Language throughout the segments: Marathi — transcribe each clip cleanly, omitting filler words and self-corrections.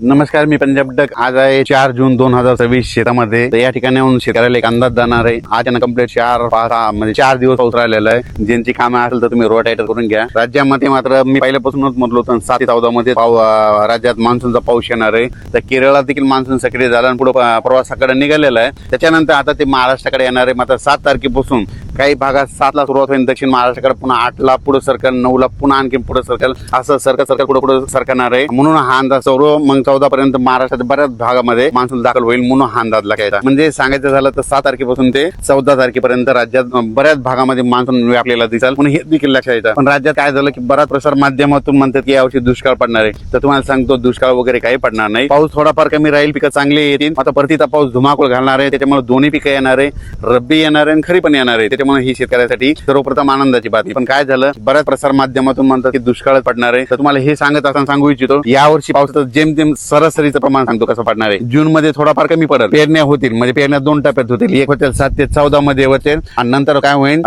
नमस्कार, मी पंजाब डक. आज आहे 4 जून 2026. शेतामध्ये तर या ठिकाणी येऊन शेतकऱ्याला एक अंदाज जाणार आहे. आज त्यांना कंप्लीट 4 दिवस पाऊस राहिलेला आहे. ज्यांची कामं असेल तर तुम्ही रोटायटर करून घ्या. राज्यामध्ये मात्र मी पहिल्यापासूनच म्हटलो होतो 7 ते 14 मध्ये राज्यात मान्सूनचा पाऊस येणार आहे. तर केरळात देखील मान्सून सक्रिय झाला आणि पुढे प्रवासाकडे निघालेला आहे. त्याच्यानंतर आता ते महाराष्ट्राकडे येणार आहे. मात्र 7 तारखेपासून काही भागात 7 ला सुरुवात होईल, दक्षिण महाराष्ट्राकडे पुन्हा 8 ला पुढे सरकेल, 9 ला पुन्हा आणखी पुढे सरकेल, असं सरकार पुढे सरकणार आहे. म्हणून हा अंदाज मग 14 पर्यंत महाराष्ट्राच्या बऱ्याच भागामध्ये मान्सून दाखल होईल, म्हणून हा अंदाज लागायचा. म्हणजे सांगायचं झालं तर 7 तारखेपासून ते 14 तारखेपर्यंत राज्यात बऱ्याच भागामध्ये मान्सून व्यापलेला दिसेल. पण हे देखील लक्षात येतं. पण राज्यात काय झालं की बऱ्याच प्रसार माध्यमातून म्हणतात की यावर्षी दुष्काळ पडणार आहे. तर तुम्हाला सांगतो, दुष्काळ वगैरे काही पडणार नाही. पाऊस थोडाफार कमी राहील, पिकं चांगली येतील. आता परतीचा पाऊस धुमाकूळ घालणार आहे. त्याच्यामुळे दोन्ही पिकं येणार आहे, रब्बी येणार आहे आणि खरी पण येणार आहे. त्याच्यामुळे ही शेतकऱ्यासाठी सर्वप्रथम आनंदाची बातमी. पण काय झालं, बऱ्याच प्रसार माध्यमातून म्हणतात की दुष्काळ पडणार आहे. तर तुम्हाला हे सांगत असताना सांगू इच्छितो, यावर्षी पावसाचं जेमतेम सरासरीचं प्रमाण सांगतो कसं पडणार आहे. जून मध्ये थोडाफार कमी पडेल. पेरण्या होतील, म्हणजे पेरण्या 2 टप्प्यात होतील. एक होतील 7 ते 14 मध्ये होतील आणि नंतर काय होईल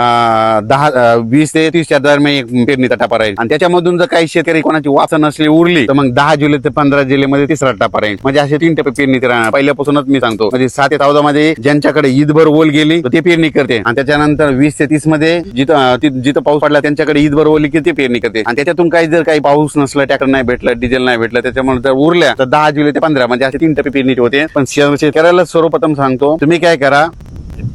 20 ते 30 दरम्यान एक पेरणीचा टप्पा राहील. आणि त्याच्यामधून जर काही शेतकरी कोणाची वाचा नसली उरली तर मग 10 जुलै ते 15 जुलैमध्ये तिसरा टप्पा राहील. म्हणजे असे 3 टप्पे पेरणी राहणार. पहिल्यापासूनच मी सांगतो, म्हणजे 7 ते 14 मध्ये ज्यांच्याकडे ईदभर ओल गेली तर ते पेरणी करते. आणि त्याच्यानंतर 20 ते 30 मध्ये जिथं पाऊस पडला त्यांच्याकडे ईदभर ओली की ते पेरणी करते. आणि त्याच्यातून काही पाऊस नसला, ट्रॅक्टर नाही भेटलं, डिझेल नाही भेटलं, त्याच्यामुळे जर उरल्या तर 10 जुलै ते 15 म्हणजे असे 3 टप्पे पेरणी होते. पण शेतकऱ्याला सर्वप्रथम सांगतो, तुम्ही काय करा,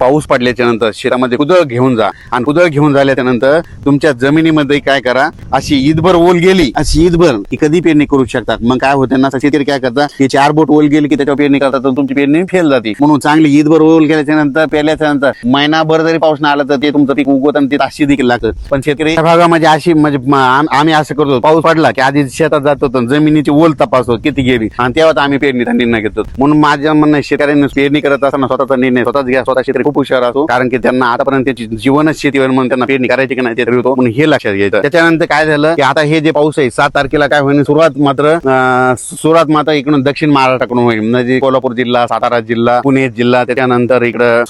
पाऊस पडल्याच्या नंतर शेतामध्ये कुदळ घेऊन जा. आणि कुदळ घेऊन झाल्याच्या नंतर तुमच्या जमिनीमध्ये काय करा, अशी ईदभर ओल गेली, अशी ईदभर की कधी पेरणी करू शकतात. मग काय होतं ना, शेतकरी काय करतात की 4 बोट ओल गेली की त्याच्यावर पेरणी करतात, तर तुमची पेरणी फेल जाते. म्हणून चांगली ईदभर ओल गेल्याच्या नंतर, पेरल्याच्या नंतर महिनाभर जरी पाऊस नाही आला तर ते तुमचं पीक उगवत आणि ते ताशी देखील लागतं. पण शेतकरी भागामध्ये अशी म्हणजे आम्ही असं करतो, पाऊस पडला की आधी शेतात जातो, जमिनीची ओल तपासतो किती गेली आणि तेव्हा आम्ही पेरणीचा निर्णय घेतो. म्हणून माझ्या म्हणणं, शेतकऱ्यांनी पेरणी करत असताना स्वतःचा निर्णय स्वतःच घ्या. स्वतः शेतकरी खूप हुशार असतो, कारण की त्यांना आतापर्यंत त्याची जीवनच शेतीवर म्हणून त्यांना पेरणी करायची की नाही ते ठरवतो. म्हणून हे लक्षात घ्यायचं. त्याच्यानंतर काय झालं की आता हे जे पाऊस आहे 7 तारखेला काय होईल, सुरुवात मात्र इकडून दक्षिण महाराष्ट्राकडून होईल. म्हणजे कोल्हापूर जिल्हा, सातारा जिल्हा, पुणे जिल्हा, त्याच्यानंतर इकडं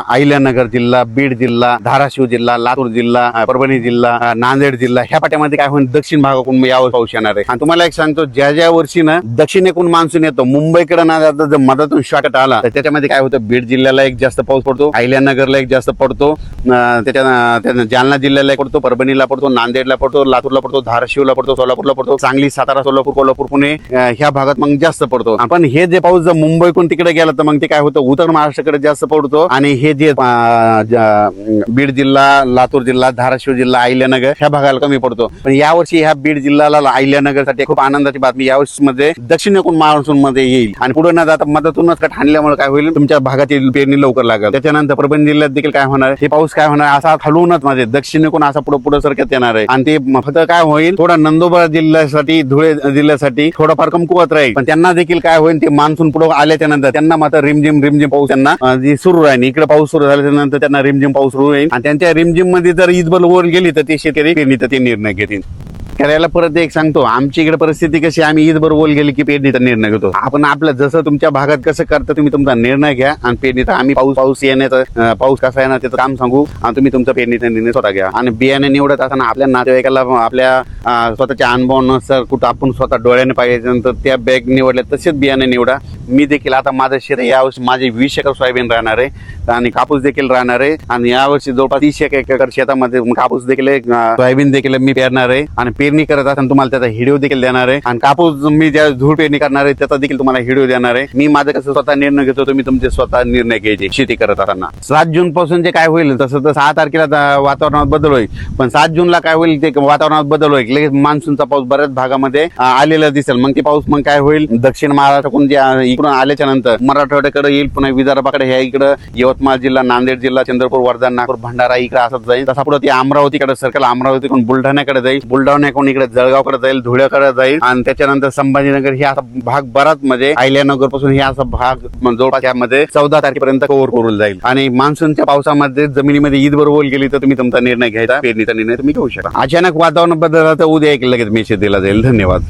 अहिल्यानगर जिल्हा, बीड जिल्हा, धाराशिव जिल्हा, लातूर जिल्हा, परभणी जिल्हा, नांदेड जिल्हा, ह्या पाट्यामध्ये काय होईल, दक्षिण भागाकडून यावर पाऊस येणार आहे. आणि तुम्हाला एक सांगतो, ज्या वर्षी ना दक्षिणेकडून मान्सून येतो, मुंबईकडे ना जाता जर मधातून शॉर्टकट आला तर त्याच्यामध्ये काय होतं, बीड जिल्ह्याला एक जास्त पाऊस पडतो, अहिल्यानगरला एक जास्त पडतो, त्याच्या जालना जिल्ह्याला एक पडतो, परभणीला पडतो, नांदेडला पडतो, लातूरला पडतो, धाराशिवला पडतो, सोलापूरला पडतो, सांगली, सातारा, सोलापूर, कोल्हापूर, पुणे ह्या भागात मग जास्त पडतो. पण हे जे पाऊस जर मुंबईकडून तिकडे गेला तर मग ते काय होतं, उत्तर महाराष्ट्राकडे जास्त पडतो. आणि हे जे बीड जिल्हा, लातूर जिल्हा, धाराशिव जिल्हा, अहिल्यानगर ह्या भागाला कमी पडतो. पण यावर्षी ह्या बीड जिल्ह्याला, अहिल्यानगर साठी खूप आनंदाची बातमी, यावर्षी मध्ये दक्षिणेकडून मान्सून मध्ये येईल. आणि पुढे न जाता मधातूनच कट हाणल्यामुळे काय होईल, तुमच्या भागातील पेरणी लवकर लागेल. त्याच्यानंतर परभणी जिल्ह्यात देखील काय होणार, हे पाऊस काय होणार, असा हलवूनच म्हणजे दक्षिणेकडून असा पुढे सरकत येणार आहे. आणि ते फक्त काय होईल, थोडा नंदुरबार जिल्ह्यासाठी, धुळे जिल्ह्यासाठी थोडाफार कमकुवत राहील. पण त्यांना देखील काय होईल, ते मान्सून पुढे आल्याच्या नंतर त्यांना मात्र रिमझिम पाऊस त्यांना सुरू राहील. इकडे पाऊस सुरू झाल्याच्या नंतर त्यांना रिमझिम पाऊस सुरू होईल. आणि त्यांच्या रिमझिम मध्ये जर ईदभर वर गेली तर ते शेतकरी पेरणीचा ते निर्णय घेतील. करायला परत एक सांगतो, आमची इकडे परिस्थिती कशी, आम्ही ईदभर ओल गेली की पेरणीचा निर्णय घेतो. आपण आपलं जसं तुमच्या भागात कसं करता, तुम्ही तुमचा निर्णय घ्या. आणि पेरणीचा आम्ही पाऊस येण्याचा, पाऊस कसा येणार त्याचं काम सांगू, आणि तुम्ही तुमचा पेरणीचा निर्णय स्वतः घ्या. आणि बियाणे निवडत असताना आपल्या नातेवाईकाला, आपल्या स्वतःच्या अनुभवानुसार कुठं आपण स्वतः डोळ्याने पाहिजे नंतर त्या बॅग निवडल्या तसेच बियाणे निवडा. मी देखील आता माझं शेत यावर्षी माझे 20 एकर सोयाबीन राहणार आहे आणि कापूस देखील राहणार आहे. आणि यावर्षी जवळपास 30 एकर शेतामध्ये कापूस देखील, सोयाबीन देखील मी पेरणार आहे. आणि पेरणी करत असताना तुम्हाला त्याचा व्हिडिओ देखील देणार आहे. आणि कापूस मी ज्या धूळ पेरणी करणार आहे त्याचा देखील तुम्हाला व्हिडिओ देणार आहे. मी माझं कसं स्वतः निर्णय घेतो, तुम्ही तुमचे स्वतः निर्णय घ्यायचे शेती करत असताना. 7 जून पासून जे काय होईल, तसं तर 6 तारखेला वातावरणात बदल होईल. पण 7 जूनला काय होईल, ते वातावरणात बदल होईल. लगेच मान्सूनचा पाऊस बऱ्याच भागामध्ये आलेला दिसेल. मग ते पाऊस मग काय होईल, दक्षिण महाराष्ट्राकडून जे इकडून आल्याच्या नंतर मराठवाड्याकडे येईल, पुन्हा विदर्भाकडे, ह्या इकडं यवतमाळ जिल्हा, नांदेड जिल्हा, चंद्रपूर, वर्धा, नागपूर, भंडारा इकडे असत जाईल. तसा पुढे ती अमरावतीकडे सरकेल, अमरावतीकडून बुलढाण्याकडे जाईल, बुलढाण्याकडून इकडे जळगावकडे जाईल, धुळ्याकडे जाईल. आणि त्याच्यानंतर संभाजीनगर हे असा भाग बराच म्हणजे अहिल्यानगर पासून हे असा भाग जवळपास यामध्ये 14 तारखेपर्यंत कव्हर करून जाईल. आणि मान्सूनच्या पावसामध्ये जमिनीमध्ये ईदभर ओल गेली तर तुम्ही तुमचा निर्णय घ्यायचा, पेरणीचा निर्णय तुम्ही घेऊ शकता. अचानक वातावरण बदलला तर उद्या एक लगेच मेसेज दिला जाईल. धन्यवाद.